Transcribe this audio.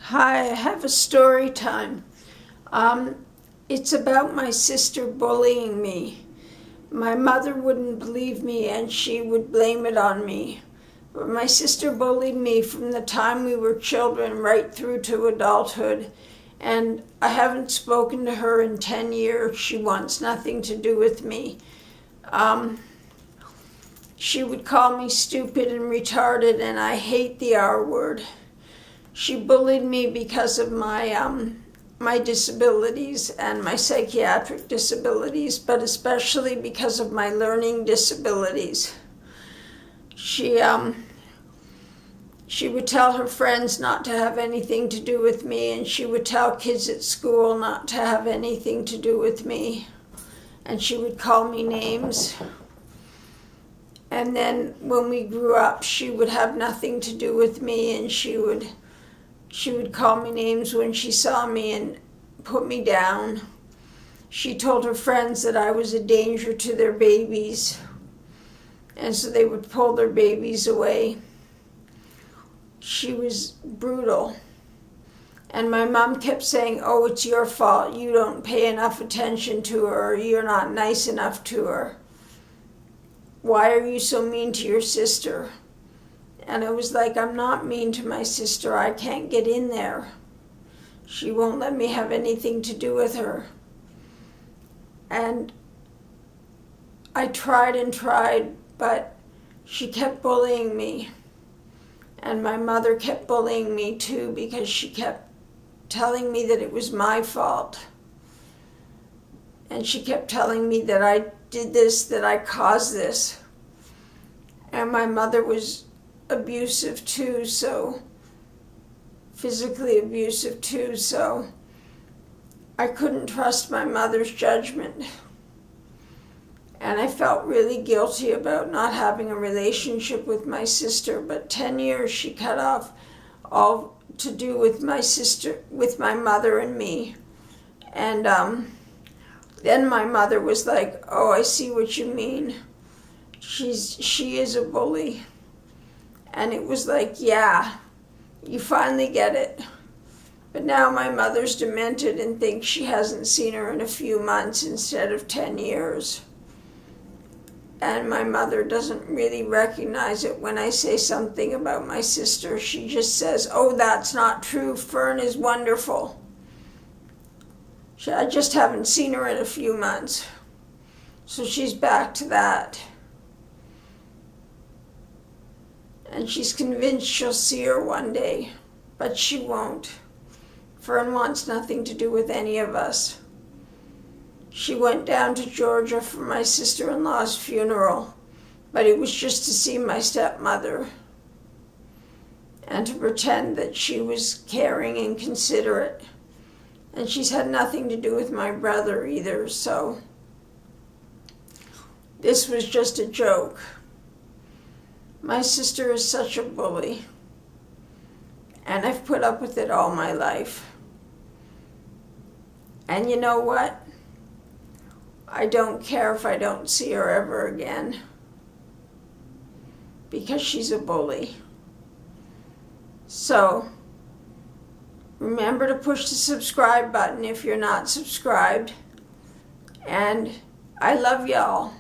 Hi, I have a story time. It's about my sister bullying me. My mother wouldn't believe me and she would blame it on me. But my sister bullied me from the time we were children right through to adulthood. And I haven't spoken to her in 10 years. She wants nothing to do with me. She would call me stupid and retarded, and I hate the R word. She bullied me because of my disabilities and my psychiatric disabilities, but especially because of my learning disabilities. She would tell her friends not to have anything to do with me, and she would tell kids at school not to have anything to do with me, and she would call me names. And then when we grew up, she would have nothing to do with me, and she would call me names when she saw me and put me down. She told her friends that I was a danger to their babies, and so they would pull their babies away. She was brutal. And my mom kept saying, "Oh, it's your fault. You don't pay enough attention to her, or you're not nice enough to her. Why are you so mean to your sister?" And I was like, I'm not mean to my sister. I can't get in there. She won't let me have anything to do with her. And I tried and tried, but she kept bullying me. And my mother kept bullying me too, because she kept telling me that it was my fault. And she kept telling me that I did this, that I caused this. And my mother was abusive too, so physically abusive too, so I couldn't trust my mother's judgment. And I felt really guilty about not having a relationship with my sister, but 10 years she cut off all to do with my sister, with my mother and me. And then my mother was like, "Oh, I see what you mean. She is a bully." And it was like, yeah, you finally get it. But now my mother's demented and thinks she hasn't seen her in a few months instead of 10 years. And my mother doesn't really recognize it when I say something about my sister. She just says, "Oh, that's not true. Fern is wonderful. I just haven't seen her in a few months." So she's back to that. And she's convinced she'll see her one day, but she won't. Fern wants nothing to do with any of us. She went down to Georgia for my sister-in-law's funeral, but it was just to see my stepmother and to pretend that she was caring and considerate. And she's had nothing to do with my brother either, so this was just a joke. My sister is such a bully, and I've put up with it all my life. And you know what? I don't care if I don't see her ever again, because she's a bully. So remember to push the subscribe button if you're not subscribed, and I love y'all.